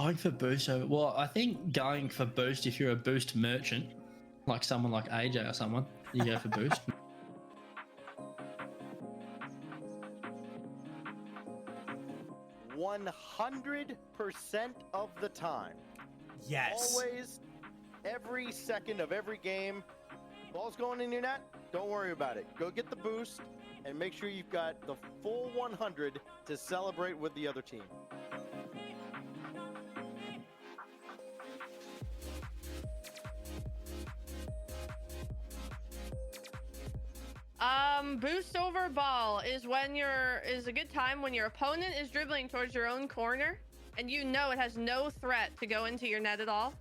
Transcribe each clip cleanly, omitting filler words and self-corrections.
Going for boost. Well, I think going for boost, if you're a boost merchant, like someone like AJ or someone, you go for boost. 100% of the time. Yes. Always, every second of every game, ball's going in your net, don't worry about it. Go get the boost and make sure you've got the full 100 to celebrate with the other team. Boost over ball is a good time when your opponent is dribbling towards your own corner and you know it has no threat to go into your net at all,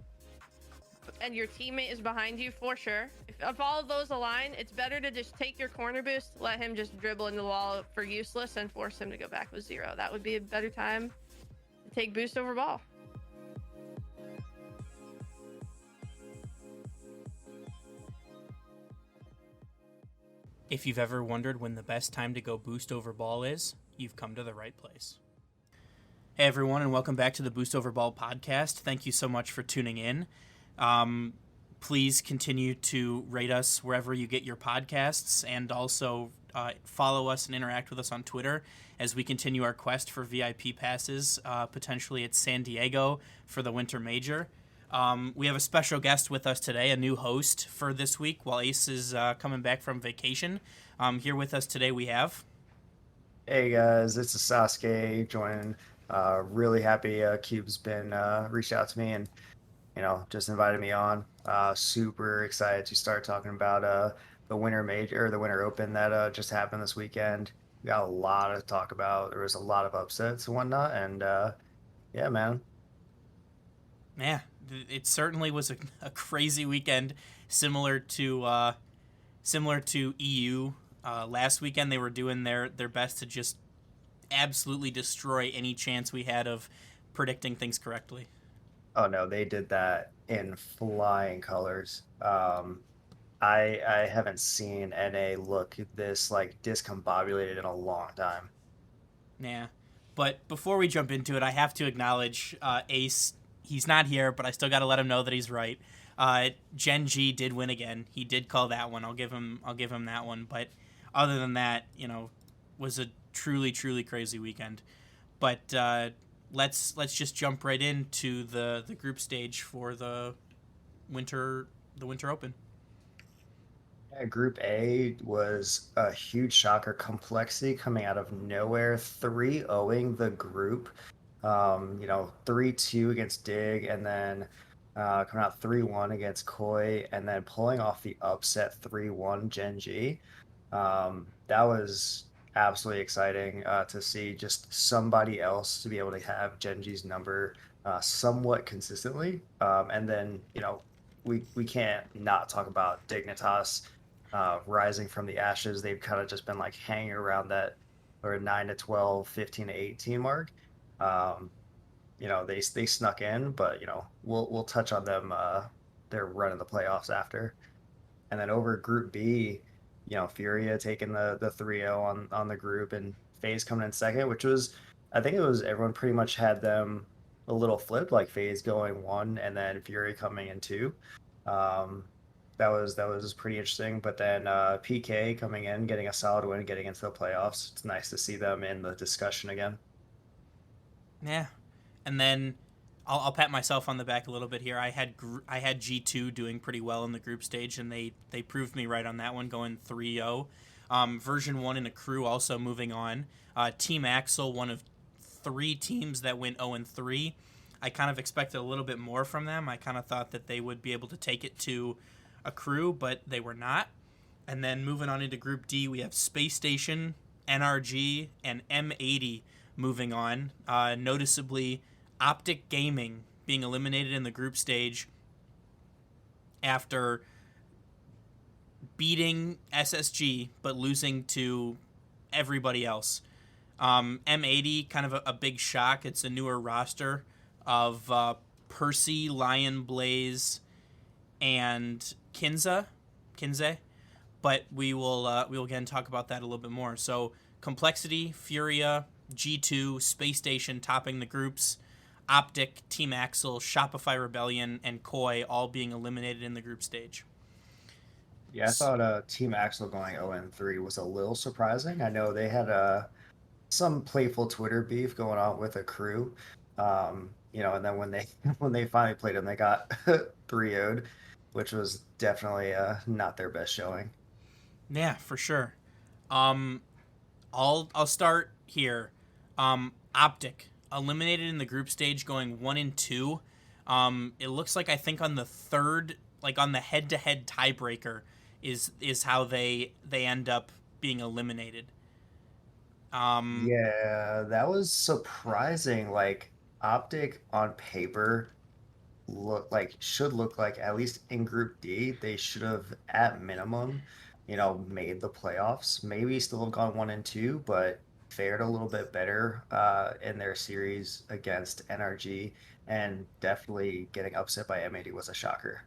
and your teammate is behind you for sure. If all of those align, it's better to just take your corner boost, let him just dribble into the wall for useless, and force him to go back with 0. That would be a better time to take boost over ball. If you've ever wondered when the best time to go boost over ball is, you've come to the right place. Hey everyone, and welcome back to the Boost Over Ball podcast. Thank you so much for tuning in. Please continue to rate us wherever you get your podcasts, and also follow us and interact with us on Twitter as we continue our quest for VIP passes, potentially at San Diego for the Winter Major. We have a special guest with us today, a new host for this week while Ace is coming back from vacation. Here with us today we have... Hey guys, it's Sasuke joining. Really happy Cube's been reached out to me and just invited me on. Super excited to start talking about the Winter Major, or the Winter Open that just happened this weekend. We got a lot to talk about. There was a lot of upsets and whatnot, and yeah, man. Yeah, it certainly was a crazy weekend, similar to EU. Last weekend they were doing their best to just absolutely destroy any chance we had of predicting things correctly. Oh no, they did that in flying colors. I haven't seen NA look this discombobulated in a long time. Yeah, but before we jump into it, I have to acknowledge Ace. He's not here, but I still got to let him know that he's right. Gen G did win again. He did call that one. I'll give him that one. But other than that, was a truly crazy weekend. But let's just jump right into the group stage for the Winter Open. Yeah, Group A was a huge shocker. Complexity coming out of nowhere, 3-0ing the group. 3-2 against Dig, and then coming out 3-1 against Koi, and then pulling off the upset 3-1 Gen G. That was absolutely exciting to see just somebody else to be able to have Gen G's number somewhat consistently. And then, we can't not talk about Dignitas rising from the ashes. They've kind of just been hanging around that 9-12, 15-18 mark. They snuck in, but we'll touch on them their run in the playoffs after. And then over Group B, Furia taking the 3-0 on the group, and FaZe coming in second, which was, I think it was, everyone pretty much had them a little flipped, FaZe going 1 and then Fury coming in 2. That was pretty interesting. But then PK coming in, getting a solid win, getting into the playoffs. It's nice to see them in the discussion again. Yeah, and then I'll pat myself on the back a little bit here. I had G2 doing pretty well in the group stage, and they proved me right on that one, going 3-0. Version 1 in a crew also moving on. Team Axel, one of 3 teams that went 0-3. I kind of expected a little bit more from them. I kind of thought that they would be able to take it to a crew, but they were not. And then moving on into Group D, we have Space Station, NRG, and M80 moving on. Noticeably, Optic Gaming being eliminated in the group stage after beating SSG but losing to everybody else. M80, kind of a big shock. It's a newer roster of Percy, Lion Blaze, and Kinze. But we will again talk about that a little bit more. So Complexity, Furia, G2, Space Station topping the groups. Optic, Team Axel, Shopify Rebellion, and Koi all being eliminated in the group stage. Yeah, I thought Team Axel going 0-3 was a little surprising. I know they had some playful Twitter beef going on with a crew, and then when they when they finally played them, they got 3-0'd, which was definitely not their best showing. Yeah, for sure. I'll start here. Optic eliminated in the group stage, going 1-2. It looks like I think on the third, like on the head-to-head tiebreaker, is how they end up being eliminated. Yeah, that was surprising. Like Optic on paper should look like, at least in Group D, they should have at minimum, made the playoffs. Maybe still have gone 1-2, but fared a little bit better in their series against NRG, and definitely getting upset by M80 was a shocker.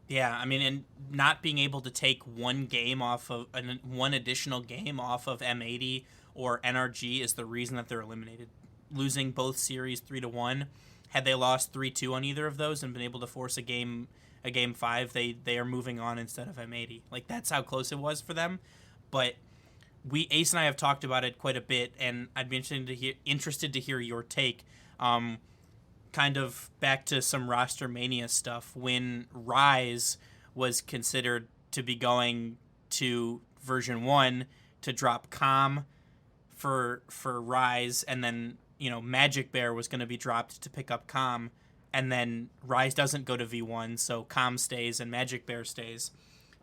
Yeah, I mean, and not being able to take one additional game off of M80 or NRG is the reason that they're eliminated. Losing both series 3-1, had they lost 3-2 on either of those and been able to force a game 5, they are moving on instead of M80. Like, that's how close it was for them. But Ace and I have talked about it quite a bit, and I'd be interested to hear your take. Kind of back to some roster mania stuff, when Rise was considered to be going to version 1 to drop Calm for Rise, and then Magic Bear was going to be dropped to pick up Calm, and then Rise doesn't go to V1, so Calm stays and Magic Bear stays.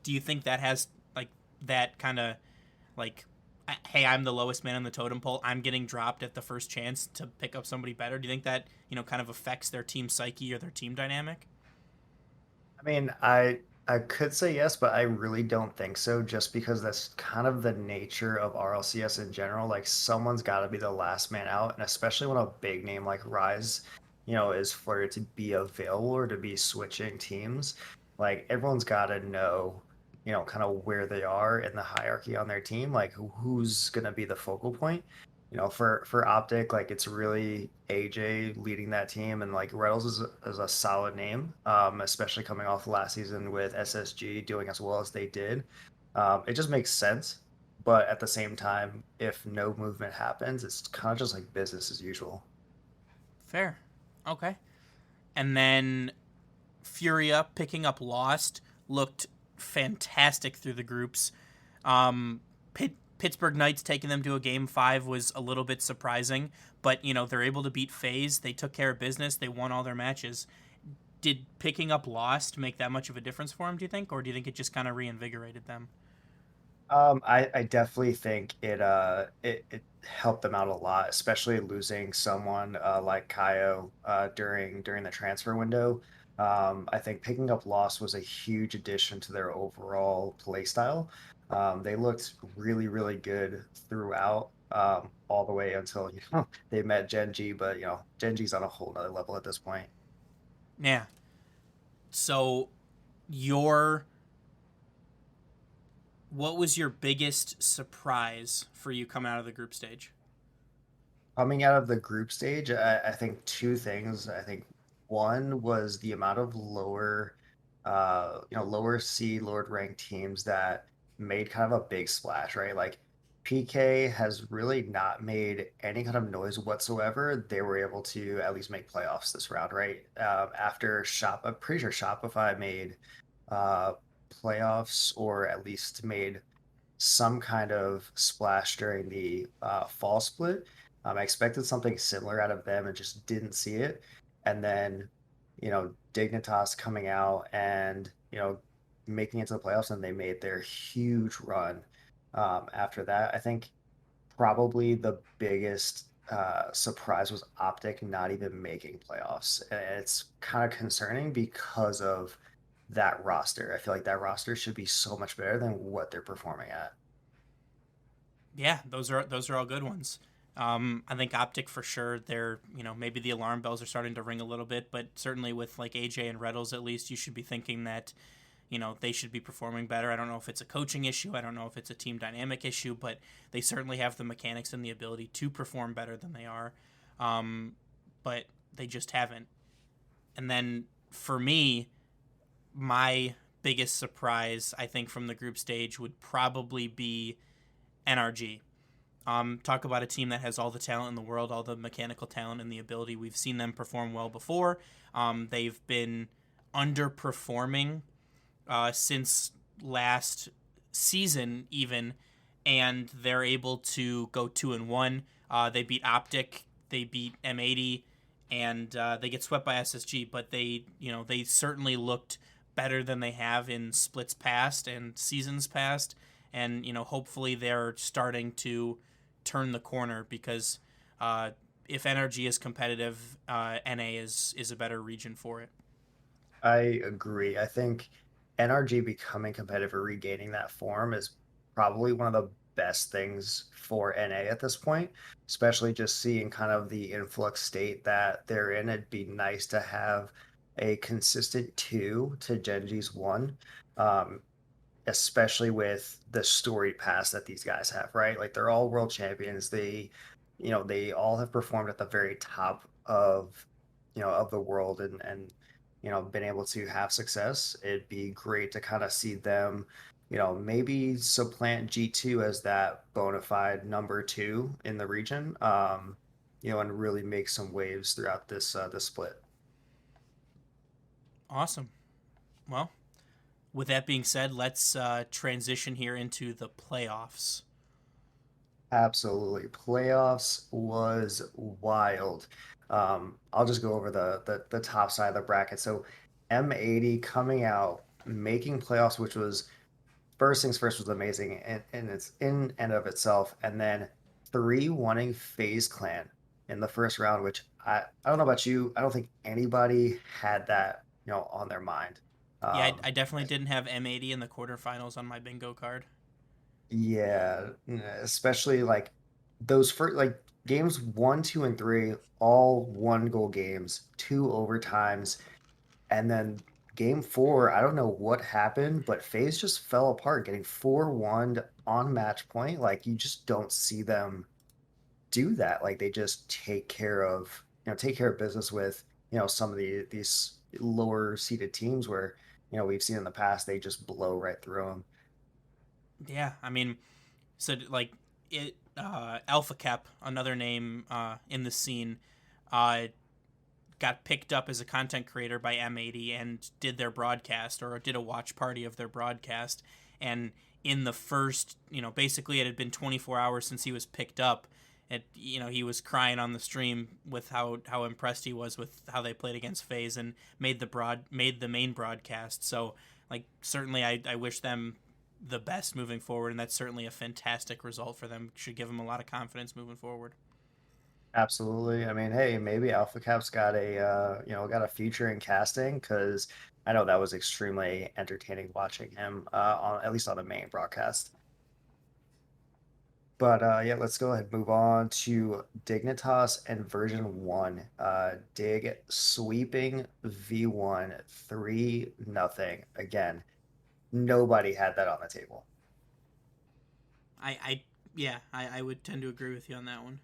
Do you think that has like that kind of like, hey, I'm the lowest man on the totem pole, I'm getting dropped at the first chance to pick up somebody better? Do you think that, kind of affects their team psyche or their team dynamic? I mean, I could say yes, but I really don't think so, just because that's kind of the nature of RLCS in general. Like someone's got to be the last man out, and especially when a big name like Rise, is flirted to be available or to be switching teams. Like everyone's got to know, kind of where they are in the hierarchy on their team, like who's gonna be the focal point. For Optic, like it's really AJ leading that team, and like Reynolds is a solid name, especially coming off last season with SSG doing as well as they did. It just makes sense, but at the same time, if no movement happens, it's kind of just like business as usual. Fair. Okay. And then Furia picking up Lost looked fantastic through the groups. Pittsburgh Knights taking them to a game 5 was a little bit surprising, but they're able to beat FaZe. They took care of business. They won all their matches. Did picking up Lost make that much of a difference for them, do you think, or do you think it just kind of reinvigorated them? I definitely think it helped them out a lot, especially losing someone like Kaio during the transfer window. I think picking up Lost was a huge addition to their overall play style. They looked really, really good throughout, all the way until they met Gen G, but Gen G's on a whole nother level at this point. Yeah. So what was your biggest surprise for you coming out of the group stage? Coming out of the group stage, I think two things. I think one was the amount of lower seed, lower ranked teams that made kind of a big splash, right? Like PK has really not made any kind of noise whatsoever. They were able to at least make playoffs this round, right? I'm pretty sure Shopify made uh, playoffs, or at least made some kind of splash during the fall split. I expected something similar out of them and just didn't see it. And then, Dignitas coming out and, making it to the playoffs, and they made their huge run after that. I think probably the biggest surprise was Optic not even making playoffs. And it's kind of concerning because of that roster. I feel like that roster should be so much better than what they're performing at. Yeah, those are all good ones. I think Optic for sure. They're maybe the alarm bells are starting to ring a little bit, but certainly with like AJ and Reddles, at least you should be thinking that they should be performing better. I don't know if it's a coaching issue. I don't know if it's a team dynamic issue, but they certainly have the mechanics and the ability to perform better than they are. But They just haven't. And then for me, my biggest surprise, I think, from the group stage would probably be NRG. Talk about a team that has all the talent in the world, all the mechanical talent and the ability. We've seen them perform well before. They've been underperforming since last season, even, and they're able to go 2-1. They beat Optic, they beat M80, and they get swept by SSG. But they certainly looked better than they have in splits past and seasons past, and hopefully they're starting to turn the corner, because if NRG is competitive, NA is a better region for it. I agree. I think NRG becoming competitive or regaining that form is probably one of the best things for NA at this point, especially just seeing kind of the influx state that they're in. It'd be nice to have a consistent 2 to Genji's 1. Especially with the storied past that these guys have, right? Like they're all world champions. They all have performed at the very top of, of the world and been able to have success. It'd be great to kind of see them, maybe supplant G2 as that bona fide number 2 in the region, and really make some waves throughout this split. Awesome. Well, with that being said, let's transition here into the playoffs. Absolutely. Playoffs was wild. I'll just go over the top side of the bracket. So M80 coming out, making playoffs, which was first things first was amazing and it's in and of itself. And then 3-1ing FaZe Clan in the first round, which I don't know about you. I don't think anybody had that, on their mind. Yeah, I definitely didn't have M80 in the quarterfinals on my bingo card. Yeah, especially like those first like games 1, 2, and 3, all 1 goal games, 2 overtimes, and then game 4, I don't know what happened, but FaZe just fell apart, getting 4-1 on match point. Like you just don't see them do that. Like they just take care of business with, some of these lower seeded teams where, we've seen in the past they just blow right through them. Yeah, I mean, so like Alpha Cap, another name in the scene, got picked up as a content creator by M80 and did their broadcast, or did a watch party of their broadcast. And in the first, basically it had been 24 hours since he was picked up. He was crying on the stream with how impressed he was with how they played against FaZe, and made the main broadcast. So like certainly I wish them the best moving forward, and that's certainly a fantastic result for them. Should give them a lot of confidence moving forward. Absolutely. I mean, hey, maybe Alpha Cap's got a future in casting, because I know that was extremely entertaining watching him on at least on the main broadcast. But yeah, let's go ahead and move on to Dignitas and version 1. Dig sweeping V1 3-0. Again, nobody had that on the table. I would tend to agree with you on that one.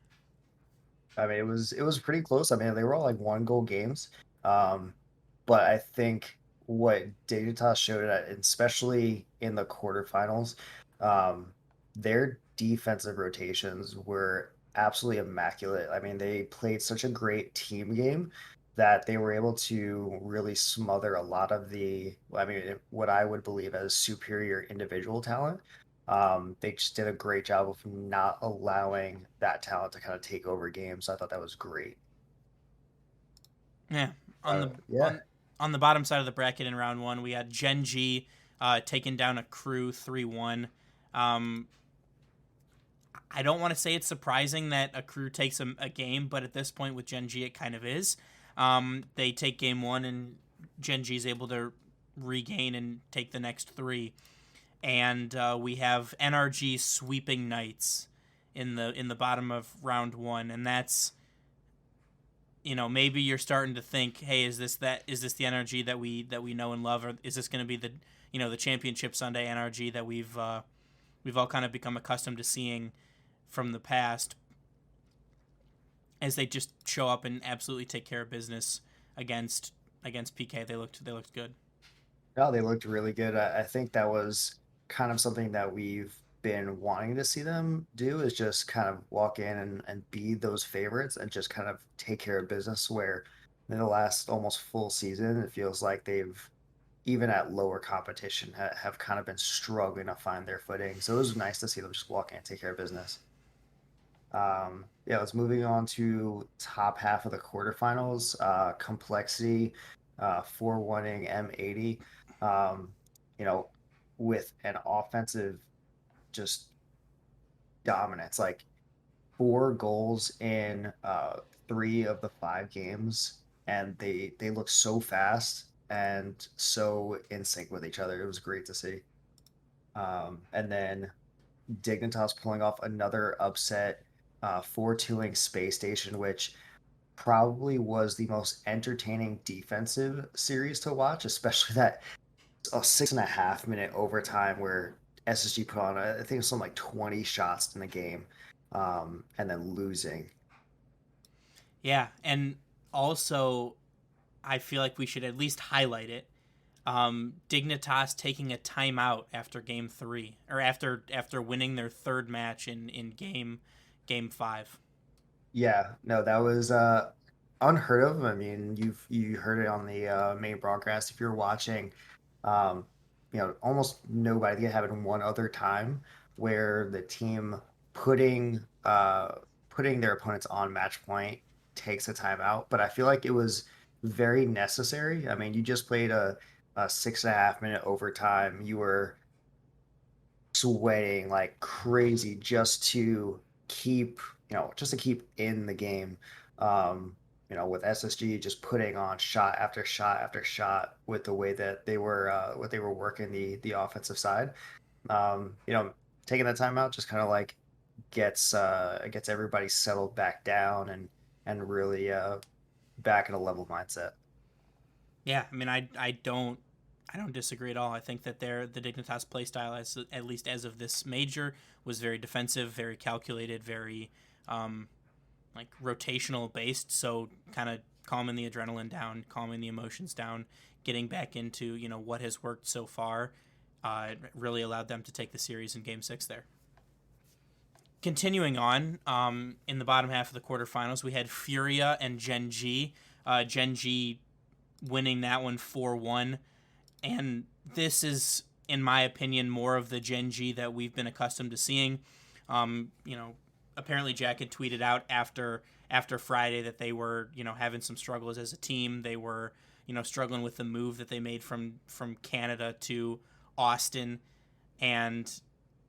I mean, it was pretty close. I mean, they were all like 1 goal games. But I think what Dignitas showed, especially in the quarterfinals, their defensive rotations were absolutely immaculate. I mean, they played such a great team game that they were able to really smother a lot of what I would believe as superior individual talent. They just did a great job of not allowing that talent to kind of take over games. So I thought that was great. Yeah, on the Yeah. on the bottom side of the bracket in round 1, we had Gen G taking down a Crew 3-1. I don't want to say it's surprising that a Crew takes a game, but at this point with Gen G, it kind of is. They take game 1, and Gen G is able to regain and take the next 3. And we have NRG sweeping Knights in the bottom of round 1, and that's, maybe you're starting to think, hey, is this the NRG that we know and love, or is this going to be the championship Sunday NRG that we've all kind of become accustomed to seeing from the past? as they just show up and absolutely take care of business against PK. They looked good. No, they looked really good. I think that was kind of something that we've been wanting to see them do is just kind of walk in and be those favorites and just kind of take care of business where in the last almost full season, it feels like they've, even at lower competition, have kind of been struggling to find their footing. So it was nice to see them just walk in and take care of business. Yeah, let's moving on to top half of the quarterfinals. Complexity, 4-1ing M80. Um, you know, with an offensive just dominance, like 4 goals in 3 of the 5 games, and they look so fast and so in sync with each other. It was great to see. And then Dignitas pulling off another upset, 4-2ing Space Station, which probably was the most entertaining defensive series to watch, especially that a 6.5 minute overtime where SSG put on, I think it was something like 20 shots in the game, and then losing. Yeah, and also I feel like we should at least highlight it. Dignitas taking a timeout after game 3, or after winning their third match in game 5. Yeah, no, that was unheard of. I mean, you heard it on the main broadcast if you're watching. Um, almost nobody having one other time where the team putting putting their opponents on match point takes a timeout. But I feel like it was very necessary. I mean, you just played a 6.5 minute overtime. You were sweating like crazy keep, just to keep in the game. With SSG just putting on shot after shot after shot with the way that they were what they were working the offensive side. Um, you know, Taking that time out just kind of like gets everybody settled back down and really back in a level mindset. Yeah, I mean, I don't disagree at all. I think that the Dignitas playstyle, at least as of this major, was very defensive, very calculated, very like rotational based. So kind of calming the adrenaline down, calming the emotions down, getting back into what has worked so far. It really allowed them to take the series in Game 6 there. Continuing on, in the bottom half of the quarterfinals, we had Furia and Gen G. Gen G winning that one 4-1. And this is, in my opinion, more of the Gen G that we've been accustomed to seeing. Apparently Jack had tweeted out after Friday that they were, having some struggles as a team. They were, struggling with the move that they made from Canada to Austin, and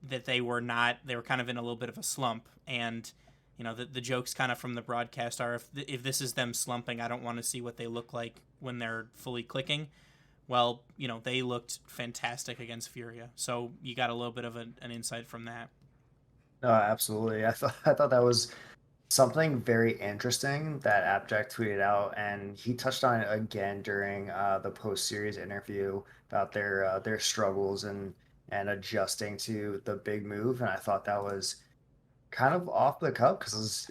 that they were kind of in a little bit of a slump. And the jokes kind of from the broadcast are, if this is them slumping, I don't want to see what they look like when they're fully clicking. Well, they looked fantastic against Furia, so you got a little bit of an insight from that. No, absolutely. I thought that was something very interesting that Abject tweeted out, and he touched on it again during the post-series interview about their struggles and adjusting to the big move. And I thought that was kind of off the cuff because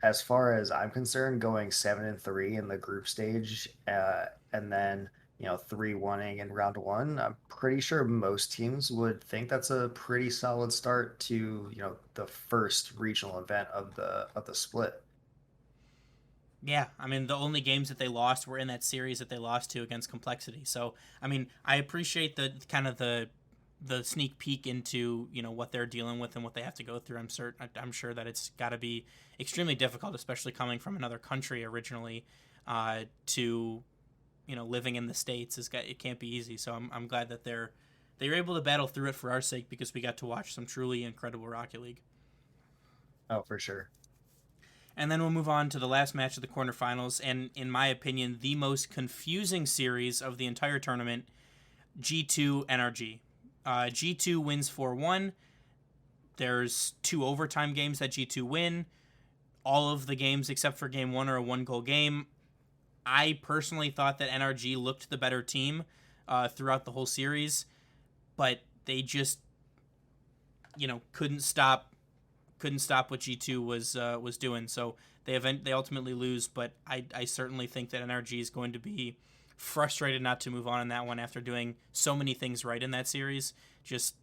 as far as I'm concerned, going 7-3 in the group stage, and then 3-1ing in round 1, I'm pretty sure most teams would think that's a pretty solid start to the first regional event of the split. Yeah, I mean, the only games that they lost were in that series that they lost to against Complexity. So, I mean, I appreciate the kind of the sneak peek into what they're dealing with and what they have to go through. I'm sure that it's got to be extremely difficult, especially coming from another country originally, to living in the States. It can't be easy. So I'm glad that they're able to battle through it for our sake, because we got to watch some truly incredible Rocket League. Oh, for sure. And then we'll move on to the last match of the quarterfinals, and in my opinion, the most confusing series of the entire tournament, G2 NRG. G2 wins 4-1. There's 2 overtime games that G2 win. All of the games except for game 1 are a 1-goal game. I personally thought that NRG looked the better team throughout the whole series, but they just couldn't stop what G2 was doing. So they ultimately lose, but I certainly think that NRG is going to be frustrated not to move on in that one after doing so many things right in that series. Just,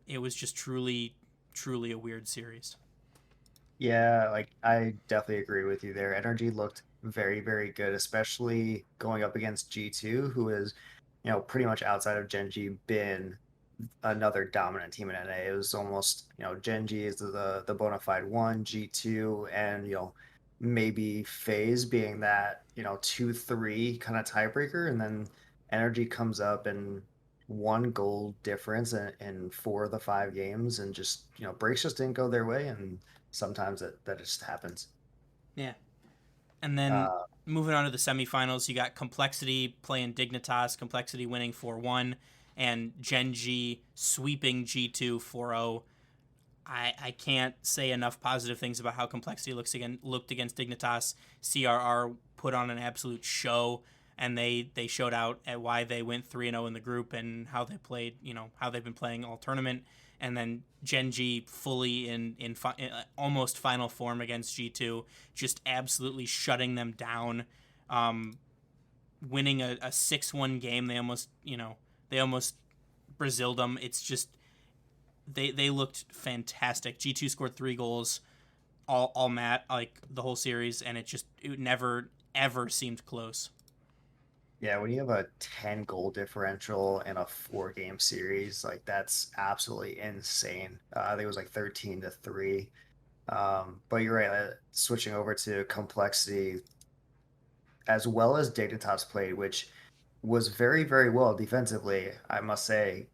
it was just truly a weird series. Yeah, like I definitely agree with you there. Energy looked very, very good, especially going up against G2, who is, pretty much outside of Genji been another dominant team in NA. It was almost, Genji is the bona fide one, G2, and maybe FaZe being that, 2-3 kind of tiebreaker, and then Energy comes up and one goal difference in 4 of the 5 games, and just breaks just didn't go their way, and sometimes that just happens. Yeah. And then Uh, moving on to the semifinals, you got Complexity playing Dignitas, Complexity winning 4-1, and Genji sweeping G2 4-0. I can't say enough positive things about how Complexity looked against Dignitas. CRR put on an absolute show, and they showed out at why they went 3-0 in the group and how they played, how they've been playing all tournament. And then Genji fully in almost final form against G2, just absolutely shutting them down, winning a 6-1 game. They almost Braziled them. It's just they looked fantastic. G2 scored 3 goals all mat like the whole series, and it never ever seemed close. yeah, when you have a 10 goal differential in a 4 game series, like that's absolutely insane. I think it was like 13-3. But you're right. Switching over to complexity, as well as Dignitas played, which was very, very well defensively, I must say.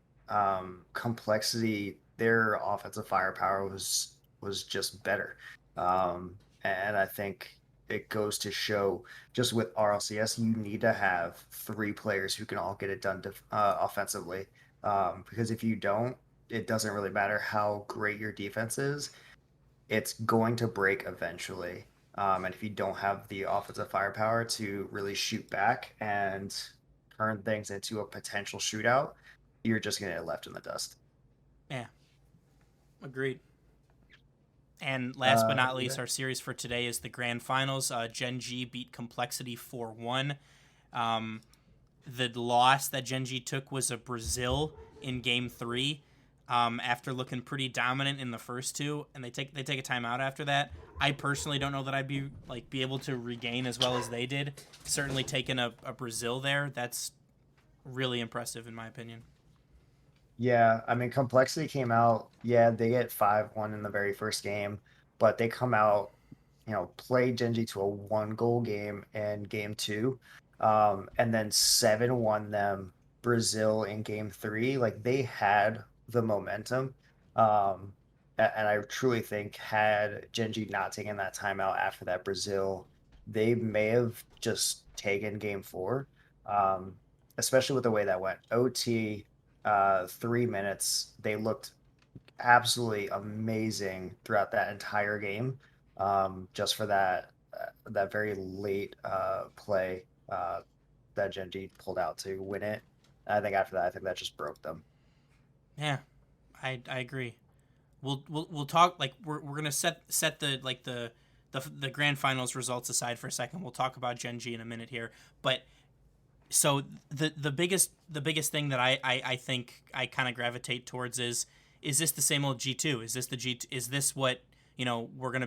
Complexity, their offensive firepower was just better. And I think it goes to show just with RLCS, you need to have 3 players who can all get it done offensively. Because if you don't, it doesn't really matter how great your defense is, it's going to break eventually. And if you don't have the offensive firepower to really shoot back and turn things into a potential shootout, you're just going to get left in the dust. Yeah, agreed. And last but not least, Yeah. our series for today is the grand finals. Genji beat Complexity 4-1. The loss that Genji took was a Brazil in Game 3. After looking pretty dominant in the first 2, and they take a timeout after that. I personally don't know that I'd be able to regain as well as they did. Certainly taking a Brazil there, that's really impressive in my opinion. Yeah, I mean, complexity came out. Yeah, they get 5-1 in the very first game, but they come out, play Genji to a 1 goal game in game 2, and then 7-1 them Brazil in game 3. Like they had the momentum. Um, and I truly think had Genji not taken that timeout after that Brazil, they may have just taken game 4. Um, Especially with the way that went. OT 3 minutes. They looked absolutely amazing throughout that entire game. Just for that very late play that Genji pulled out to win it. I think after that, I think that just broke them. Yeah, I agree. We'll talk like we're gonna set the grand finals results aside for a second. We'll talk about Genji in a minute here, but so the biggest thing that I think I kind of gravitate towards is this the same old G2? Is this what we're going to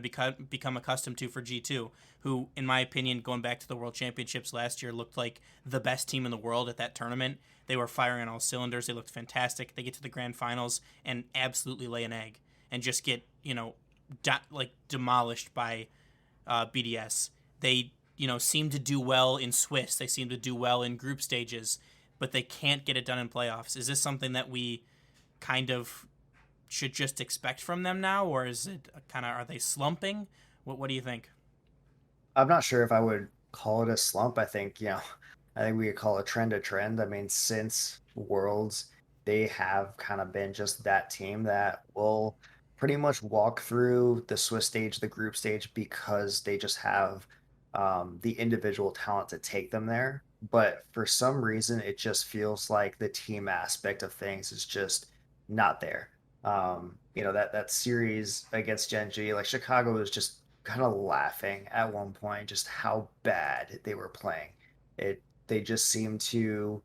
become accustomed to for G2, who in my opinion, going back to the World Championships last year, looked like the best team in the world at that tournament. They were firing on all cylinders. They looked fantastic. They get to the grand finals and absolutely lay an egg and just get demolished by BDS. They seem to do well in Swiss. They seem to do well in group stages, but they can't get it done in playoffs. Is this something that we kind of should just expect from them now, or is it are they slumping? What do you think? I'm not sure if I would call it a slump. I think we could call a trend a trend. I mean, since Worlds, they have kind of been just that team that will pretty much walk through the Swiss stage, the group stage, because they just have the individual talent to take them there. But for some reason, it just feels like the team aspect of things is just not there. That series against Genji, like Chicago was just kind of laughing at one point just how bad they were playing. They just seemed to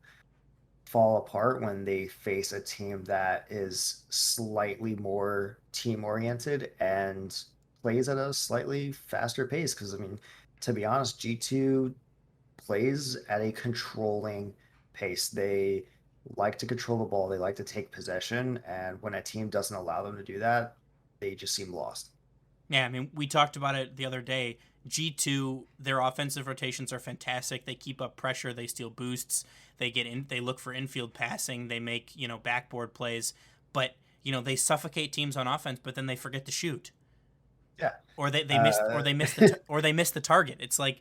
fall apart when they face a team that is slightly more team oriented and plays at a slightly faster pace. Because, I mean, to be honest, G2 plays at a controlling pace. They like to control the ball, they like to take possession. And when a team doesn't allow them to do that, they just seem lost. Yeah, I mean, we talked about it the other day. G2, their offensive rotations are fantastic. They keep up pressure, they steal boosts, they get in, they look for infield passing, they make, backboard plays, but, they suffocate teams on offense, but then they forget to shoot. Yeah. Or they miss the target. It's like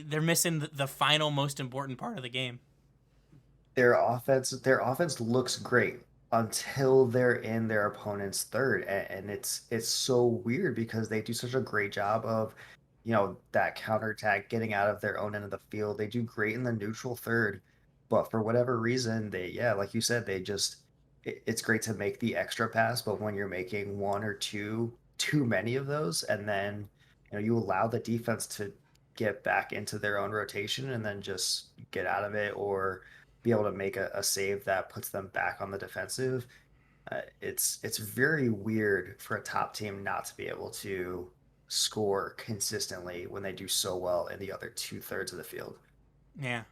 they're missing the final most important part of the game. Their offense looks great until they're in their opponent's third, and it's so weird because they do such a great job of that counterattack, getting out of their own end of the field. They do great in the neutral third, but for whatever reason, yeah, like you said, it's great to make the extra pass, but when you're making one or two too many of those, and then you allow the defense to get back into their own rotation and then just get out of it, or be able to make a save that puts them back on the defensive. It's very weird for a top team not to be able to score consistently when they do so well in the other 2/3 of the field. Yeah.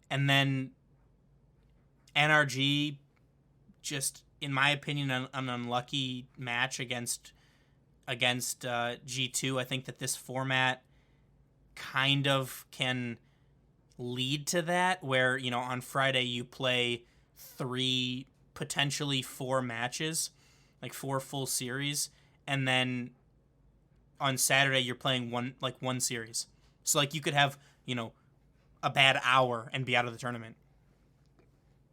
And then NRG, just in my opinion, an unlucky match against G2. I think that this format kind of can lead to that, where on Friday you play 3, potentially 4 matches, like 4 full series, and then on Saturday you're playing one series. So like you could have a bad hour and be out of the tournament.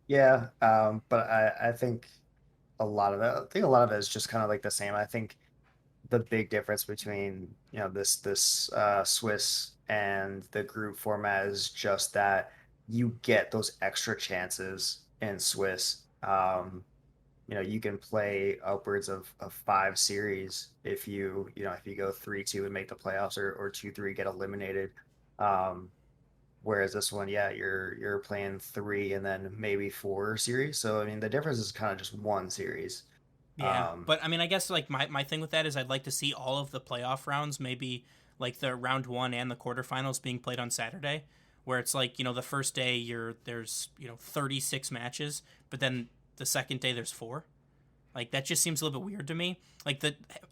Yeah, but I think a lot of it is just kind of like the same. I think the big difference between this Swiss and the group format is just that you get those extra chances in Swiss. You can play upwards of 5 series if you go 3-2 and make the playoffs, or 2-3 get eliminated. Whereas this one, yeah, you're playing 3 and then maybe 4 series. So I mean, the difference is kind of just one series. Yeah, Um, but I mean, I guess like my thing with that is I'd like to see all of the playoff rounds, maybe like the round 1 and the quarterfinals being played on Saturday, where it's like the first day there's 36 matches, but then the second day there's 4. Like that just seems a little bit weird to me. Like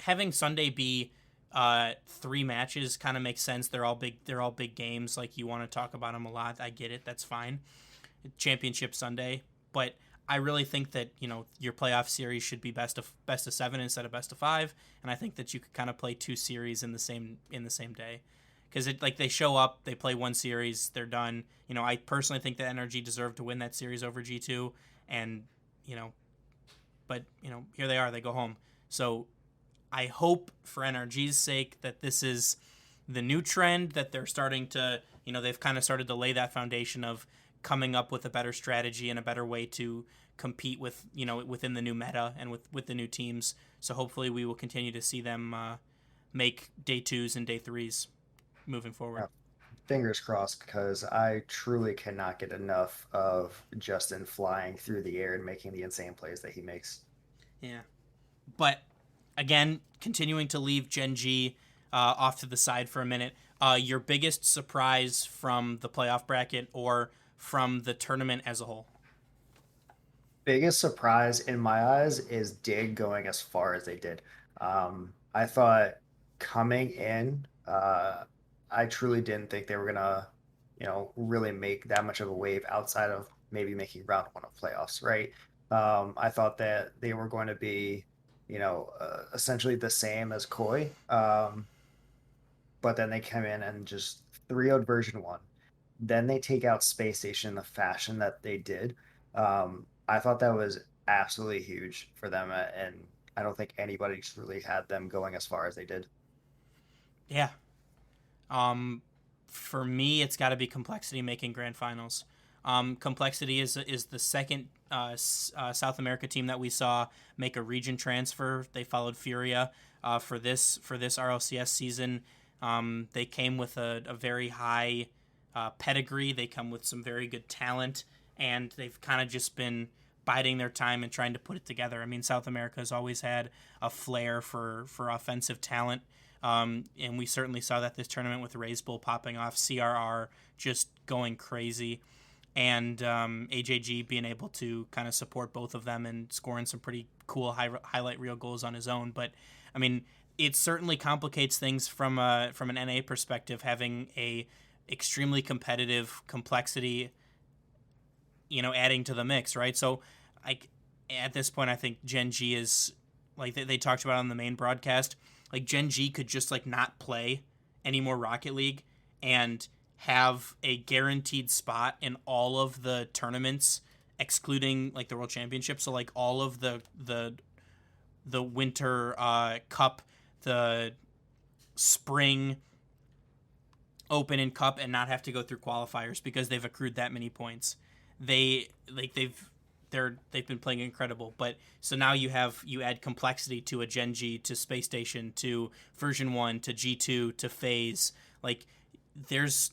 having Sunday be 3 matches kind of makes sense. They're all big games. Like you want to talk about them a lot. I get it. That's fine. Championship Sunday, but I really think that your playoff series should be best of 7 instead of best of 5, and I think that you could kind of play 2 series in the same day, because they show up, they play 1 series, they're done. I personally think that NRG deserved to win that series over G2, and but here they are, they go home. So I hope for NRG's sake that this is the new trend, that they're starting to they've kind of started to lay that foundation of coming up with a better strategy and a better way to compete with within the new meta and with the new teams. So hopefully we will continue to see them make day 2s and day 3s moving forward. Yeah, fingers crossed, because I truly cannot get enough of Justin flying through the air and making the insane plays that he makes. Yeah, but again, continuing to leave Gen G off to the side for a minute. Your biggest surprise from the playoff bracket or from the tournament as a whole? Biggest surprise in my eyes is Dig going as far as they did. I thought coming in, I truly didn't think they were gonna, really make that much of a wave outside of maybe making round 1 of playoffs, right? I thought that they were going to be, essentially the same as Koi, but then they come in and just 3-0'd version 1. Then they take out Space Station in the fashion that they did. I thought that was absolutely huge for them, and I don't think anybody truly had them going as far as they did. Yeah. For me, it's got to be Complexity making grand finals. Complexity is the second South America team that we saw make a region transfer. They followed Furia for this RLCS season. They came with a very high pedigree. They come with some very good talent, and they've kind of just been biding their time and trying to put it together. I mean, South America has always had a flair for offensive talent, and we certainly saw that this tournament with Raise Bull popping off, CRR just going crazy, and AJG being able to kind of support both of them and scoring some pretty cool highlight reel goals on his own. But, I mean, it certainly complicates things from an NA perspective, having a extremely competitive Complexity, adding to the mix, right? So, at this point, I think Gen G is, like they talked about on the main broadcast, like Gen G could just not play any more Rocket League and have a guaranteed spot in all of the tournaments, excluding the World Championship. So all of the Winter Cup, the Spring Open and Cup, and not have to go through qualifiers because they've accrued that many points. They've been playing incredible, but so now you add Complexity to a Gen G, to Space Station, to version 1, to G2, to FaZe. There's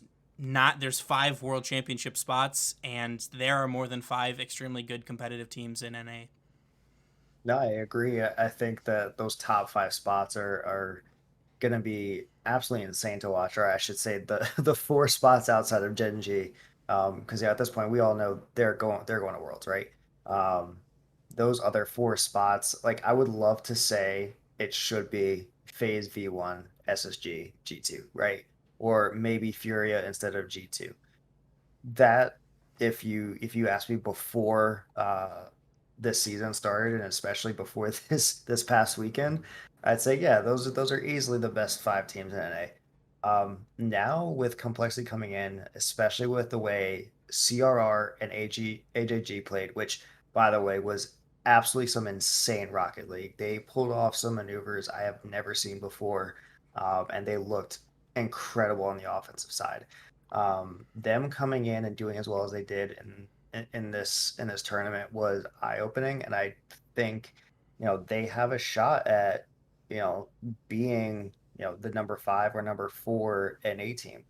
5 World Championship spots, and there are more than 5 extremely good competitive teams in NA. No, I agree. I think that those top 5 spots are going to be absolutely insane to watch, or I should say the 4 spots outside of Gen G. Because at this point we all know they're going to Worlds, right? Those other 4 spots, I would love to say it should be FaZe V1, SSG, G2, right? Or maybe Furia instead of G2. That, if you asked me before this season started, and especially before this past weekend, I'd say yeah, those are easily the best 5 teams in NA. Now with Complexity coming in, especially with the way CRR and AJG played, which by the way was absolutely some insane Rocket League. They pulled off some maneuvers I have never seen before, and they looked incredible on the offensive side. Them coming in and doing as well as they did in this tournament was eye-opening, and I think they have a shot at being the number 5 or number 4 NA team.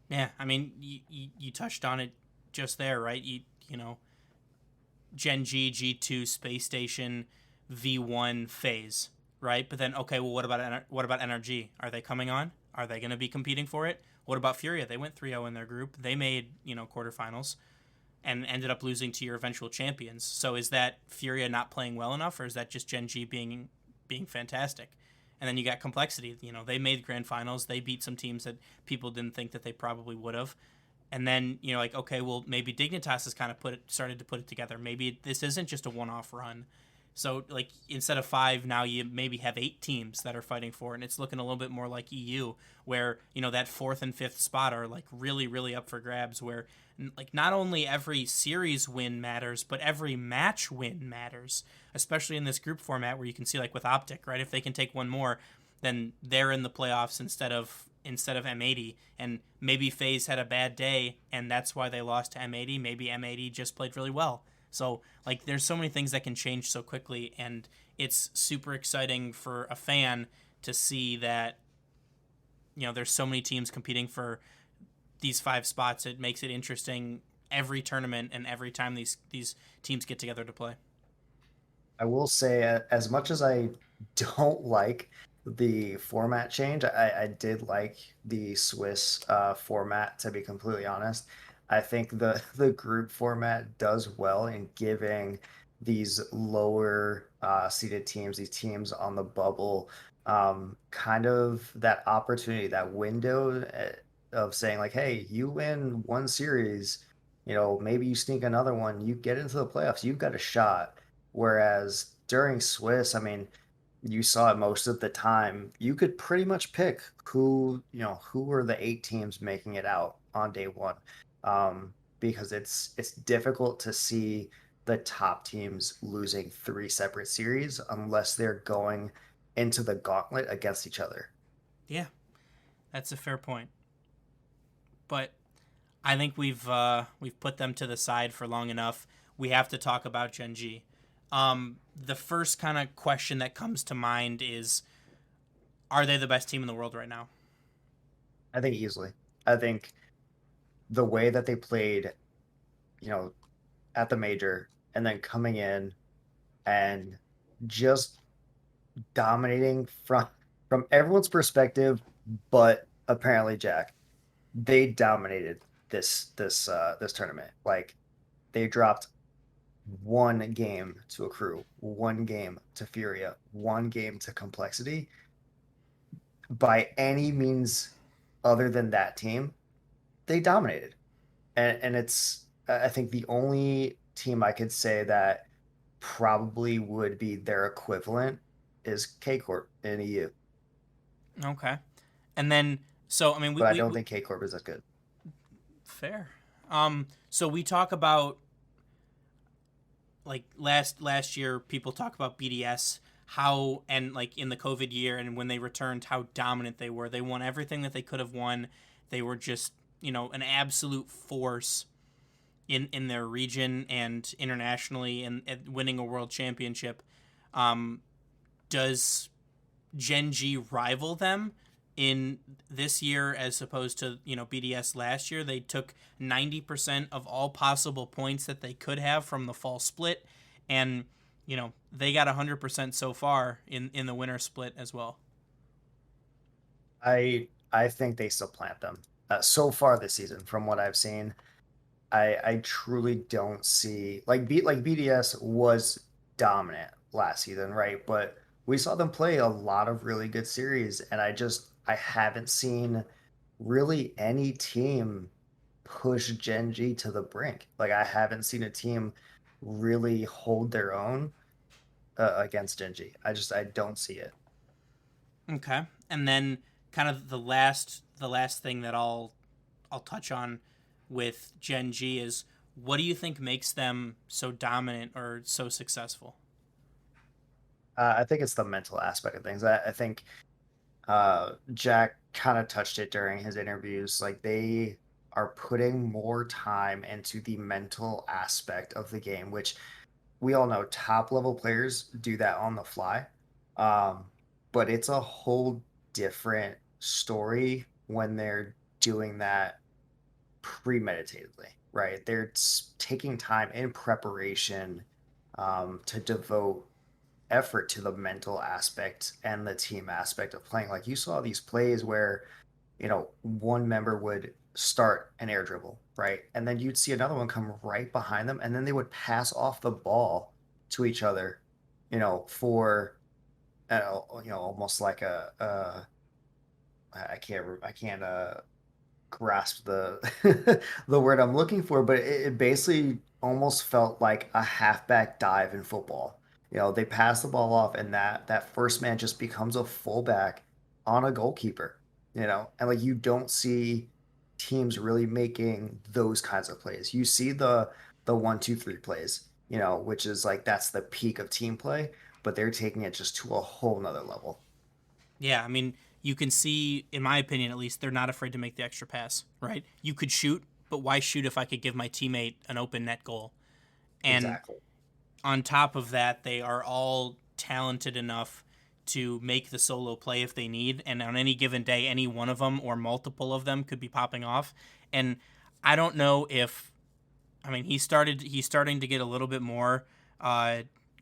Yeah, I mean, you touched on it just there, right? Gen G, G2, Space Station, V1, FaZe, right? But then, okay, well, what about NRG? Are they coming on? Are they going to be competing for it? What about Furia? They went 3-0 in their group. They made, quarterfinals and ended up losing to your eventual champions. So is that Furia not playing well enough, or is that just Gen G being fantastic? And then you got Complexity. They made grand finals. They beat some teams that people didn't think that they probably would have. And then, okay, well, maybe Dignitas has kind of started to put it together. Maybe this isn't just a one-off run. So, instead of 5, now you maybe have 8 teams that are fighting for it. And it's looking a little bit more like EU, where, that 4th and 5th spot are, really, really up for grabs, where, not only every series win matters, but every match win matters, especially in this group format where you can see, with Optic, right? If they can take one more, then they're in the playoffs instead of M80. And maybe FaZe had a bad day, and that's why they lost to M80. Maybe M80 just played really well. So, there's so many things that can change so quickly, and it's super exciting for a fan to see that, there's so many teams competing for these 5 spots. It makes it interesting every tournament and every time these teams get together to play. I will say, as much as I don't like the format change, I did like the Swiss format, to be completely honest. I think the group format does well in giving these lower seeded teams, these teams on the bubble, kind of that opportunity, that window of saying hey, you win one series, maybe you sneak another one, you get into the playoffs, you've got a shot. Whereas during Swiss, I mean, you saw it most of the time, you could pretty much pick who were the 8 teams making it out on day 1. Because it's difficult to see the top teams losing 3 separate series unless they're going into the gauntlet against each other. Yeah, that's a fair point. But I think we've put them to the side for long enough. We have to talk about Gen G. The first kind of question that comes to mind is, are they the best team in the world right now? I think easily. I think the way that they played, you know, at the major and then coming in and just dominating from everyone's perspective, but apparently Jack, they dominated this tournament. Like they dropped one game to Accrue, one game to Furia, one game to Complexity. By any means other than that team, they dominated. And it's I think the only team I could say that probably would be their equivalent is K Corp in EU. Okay. And then, so I mean, But I don't think K Corp is as good. fair. So we talk about, like, last year, people talk about BDS, how, and like in the COVID year and when they returned, how dominant they were. They won everything that they could have won. They were just, an absolute force in their region and internationally, and winning a world championship. Does Gen G rival them in this year as opposed to, BDS last year? They took 90% of all possible points that they could have from the fall split, and they got 100% so far in the winter split as well. I think they supplant them so far this season. From what I've seen, I truly don't see like BDS was dominant last season, right? But we saw them play a lot of really good series, and I haven't seen really any team push Gen G to the brink. Like I haven't seen a team really hold their own against Gen G. I don't see it. Okay. And then kind of the last thing that I'll touch on with Gen G is, what do you think makes them so dominant or so successful? I think it's the mental aspect of things. I think Jack kind of touched it during his interviews. Like they are putting more time into the mental aspect of the game, which we all know top level players do that on the fly. Um, but it's a whole different story when they're doing that premeditatedly, right? They're taking time in preparation to devote effort to the mental aspect and the team aspect of playing. Like you saw these plays where, one member would start an air dribble, right? And then you'd see another one come right behind them, and then they would pass off the ball to each other, for, almost like I can't grasp the the word I'm looking for, but it basically almost felt like a halfback dive in football. They pass the ball off, and that first man just becomes a fullback on a goalkeeper. And like you don't see teams really making those kinds of plays. You see the 1, 2, 3 plays, which is like that's the peak of team play, but they're taking it just to a whole nother level. Yeah, I mean, you can see, in my opinion at least, they're not afraid to make the extra pass, right? You could shoot, but why shoot if I could give my teammate an open net goal? And Exactly. on top of that, they are all talented enough to make the solo play if they need, and on any given day, any one of them or multiple of them could be popping off. And I don't know if, I mean, he's starting to get a little bit more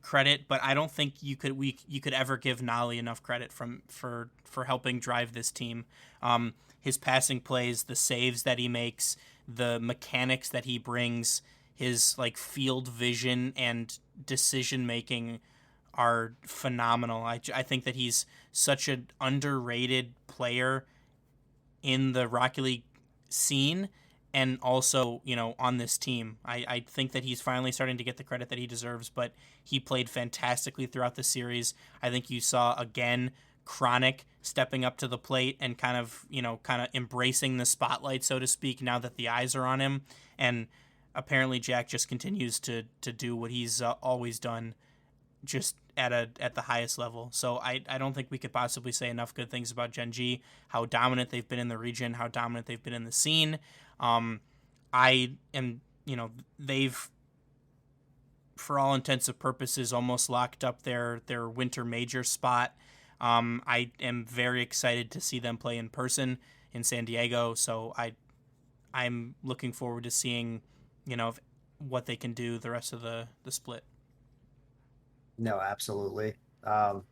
credit, but I don't think you could ever give Noly enough credit for helping drive this team. His passing plays, the saves that he makes, the mechanics that he brings, his like field vision and decision making are phenomenal. I think that he's such an underrated player in the Rocket League scene, and also, on this team. I think that he's finally starting to get the credit that he deserves, but he played fantastically throughout the series. I think you saw, again, Chronic stepping up to the plate and kind of embracing the spotlight, so to speak, now that the eyes are on him. And apparently Jack just continues to do what he's always done, just at the highest level. So I don't think we could possibly say enough good things about Gen G, how dominant they've been in the region, how dominant they've been in the scene. I am, they've, for all intents and purposes, almost locked up their winter major spot. I am very excited to see them play in person in San Diego. So I'm looking forward to seeing, what they can do the rest of the split. No, absolutely. Um,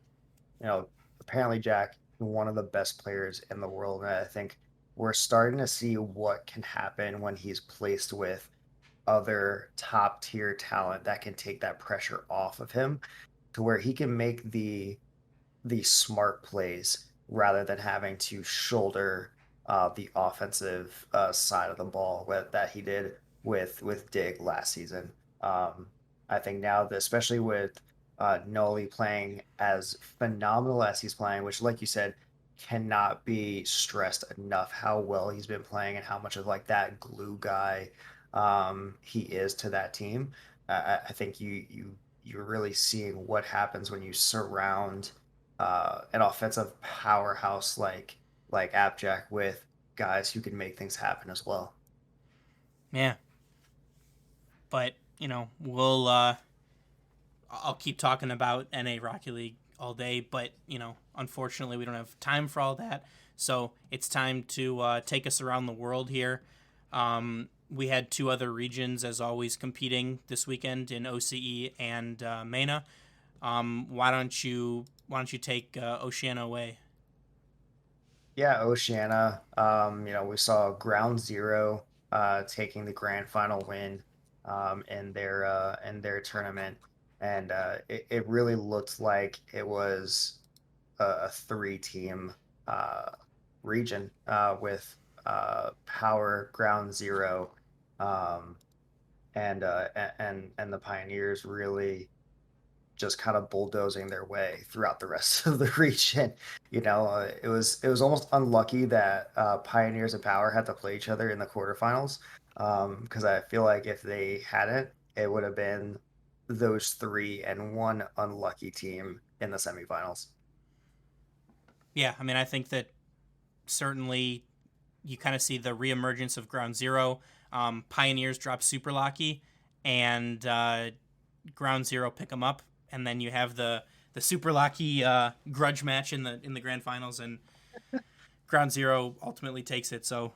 Apparently Jack, one of the best players in the world, and I think we're starting to see what can happen when he's placed with other top tier talent that can take that pressure off of him to where he can make the smart plays rather than having to shoulder the offensive side of the ball that he did with Dig last season. Um, I think now, that, especially with Noly playing as phenomenal as he's playing, which, like you said, cannot be stressed enough how well he's been playing and how much of like that glue guy he is to that team. I think you're really seeing what happens when you surround an offensive powerhouse like Abjack with guys who can make things happen as well. Yeah, but we'll I'll keep talking about NA Rocket League all day, but unfortunately, we don't have time for all that. So it's time to take us around the world here. We had two other regions, as always, competing this weekend in OCE and MENA. Why don't you take Oceania away? Yeah, Oceania. We saw Ground Zero taking the grand final win in their tournament, and it really looked like it was a three-team uh, region with Power, Ground Zero, um, and the Pioneers really just kind of bulldozing their way throughout the rest of the region. It was almost unlucky that Pioneers and Power had to play each other in the quarterfinals, because I feel like if they hadn't, it would have been those three and one unlucky team in the semifinals. Yeah, I mean, I think that certainly you kind of see the reemergence of Ground Zero. Pioneers drop Super Lucky, and Ground Zero pick them up, and then you have the Super Lucky grudge match in the grand finals, and Ground Zero ultimately takes it. So,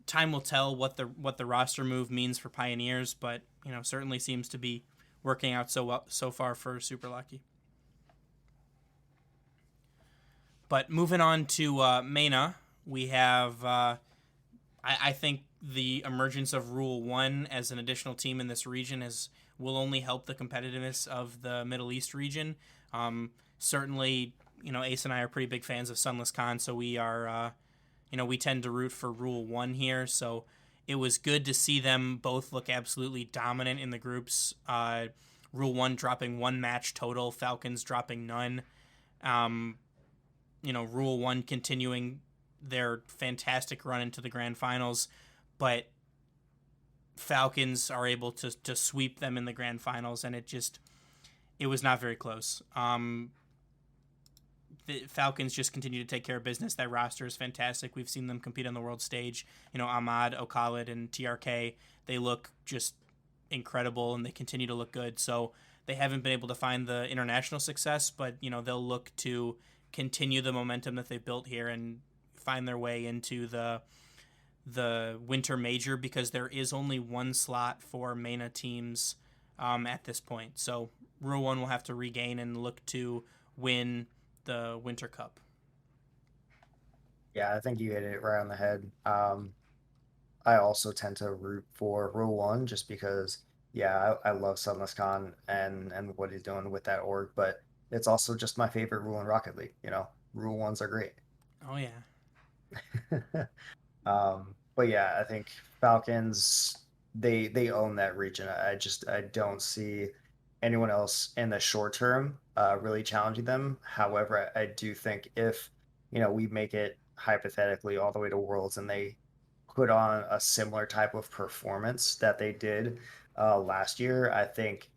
time will tell what the roster move means for Pioneers, but certainly seems to be working out so well so far for Super Lucky. But moving on to MENA, we have I think the emergence of Rule One as an additional team in this region will only help the competitiveness of the Middle East region. Certainly, Ace and I are pretty big fans of Sunless Khan, so we are, we tend to root for Rule One here. So it was good to see them both look absolutely dominant in the groups. Rule One dropping one match total, Falcons dropping none. Rule One continuing their fantastic run into the grand finals, but Falcons are able to sweep them in the grand finals, and it was not very close. The Falcons just continue to take care of business. That roster is fantastic. We've seen them compete on the world stage. Ahmad, Okhalid, and TRK, they look just incredible, and they continue to look good. So they haven't been able to find the international success, but they'll look to continue the momentum that they've built here and find their way into the winter major, because there is only one slot for MENA teams at this point. So Rule One will have to regain and look to win the Winter Cup. Yeah, I think you hit it right on the head. I also tend to root for Rule One just because, yeah, I love Sunless Khan and what he's doing with that org, but it's also just my favorite rule in Rocket League. Rule Ones are great. Oh yeah. But yeah, I think Falcons they own that region. I don't see anyone else in the short term really challenging them. However, I do think if we make it hypothetically all the way to Worlds and they put on a similar type of performance that they did last year, I think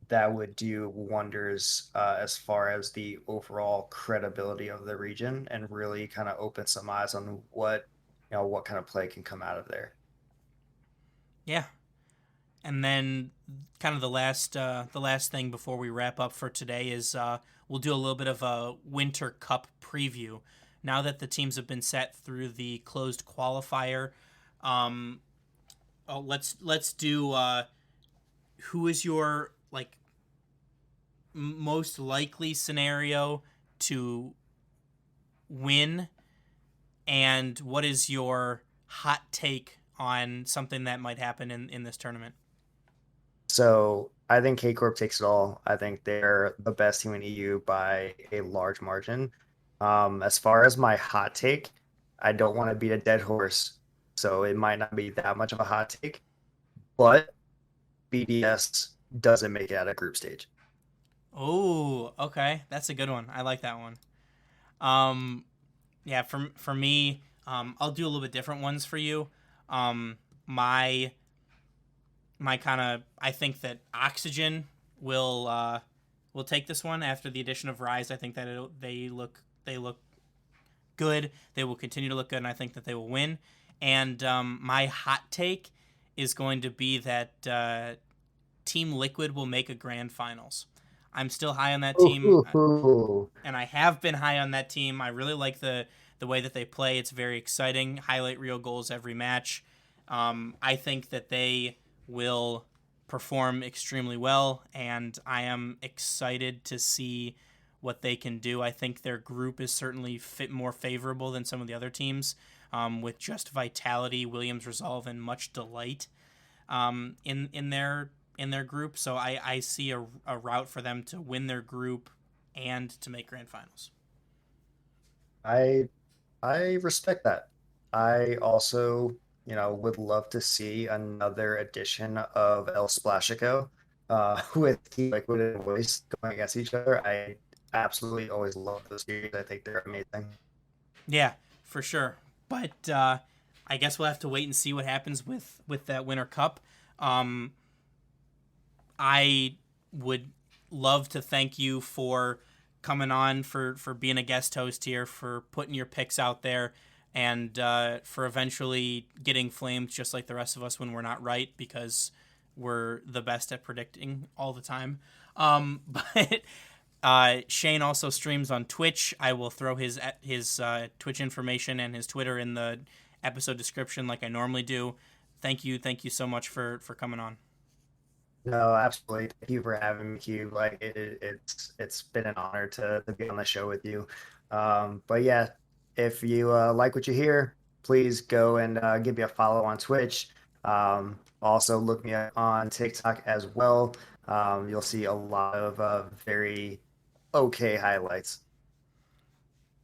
that would do wonders as far as the overall credibility of the region and really kind of open some eyes on what kind of play can come out of there. Yeah. And then kind of the last thing before we wrap up for today is we'll do a little bit of a Winter Cup preview. Now that the teams have been set through the closed qualifier, let's do who is your like most likely scenario to win, and what is your hot take on something that might happen in this tournament? So I think K Corp takes it all. I think they're the best team in EU by a large margin. As far as my hot take, I don't want to beat a dead horse, so it might not be that much of a hot take, but BDS doesn't make it out of group stage. Oh, okay, that's a good one. I like that one. Yeah, for me, I'll do a little bit different ones for you. My kind of, I think that Oxygen will take this one after the addition of Rise. I think that they look good. They will continue to look good, and I think that they will win. And my hot take is going to be that Team Liquid will make a grand finals. I'm still high on that team, and I have been high on that team. I really like the way that they play. It's very exciting. Highlight reel goals every match. I think that they will perform extremely well, and I am excited to see what they can do. I think their group is certainly more favorable than some of the other teams, with just Vitality, Williams Resolve, and Much Delight in their group. So I see a route for them to win their group and to make grand finals. I respect that. I also, would love to see another edition of El Splashico with Team Liquid and Voice going against each other. I absolutely always love those series. I think they're amazing. Yeah, for sure. But I guess we'll have to wait and see what happens with that Winter Cup. I would love to thank you for coming on, for being a guest host here, for putting your picks out there, and for eventually getting flamed just like the rest of us when we're not right, because we're the best at predicting all the time. But Shane also streams on Twitch. I will throw his Twitch information and his Twitter in the episode description like I normally do. Thank you so much for coming on. No, absolutely. Thank you for having me, Q. Like it's been an honor to be on the show with you. But yeah, if you like what you hear, please go and give me a follow on Twitch. Also look me up on TikTok as well. You'll see a lot of very okay highlights.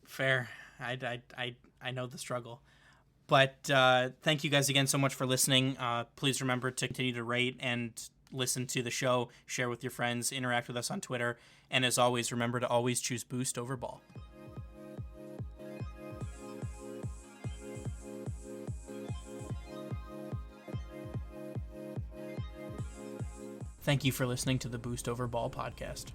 Fair. I know the struggle. But thank you guys again so much for listening. Please remember to continue to rate and listen to the show, share with your friends, interact with us on Twitter, and as always, remember to always choose Boost over Ball. Thank you for listening to the Boost Over Ball podcast.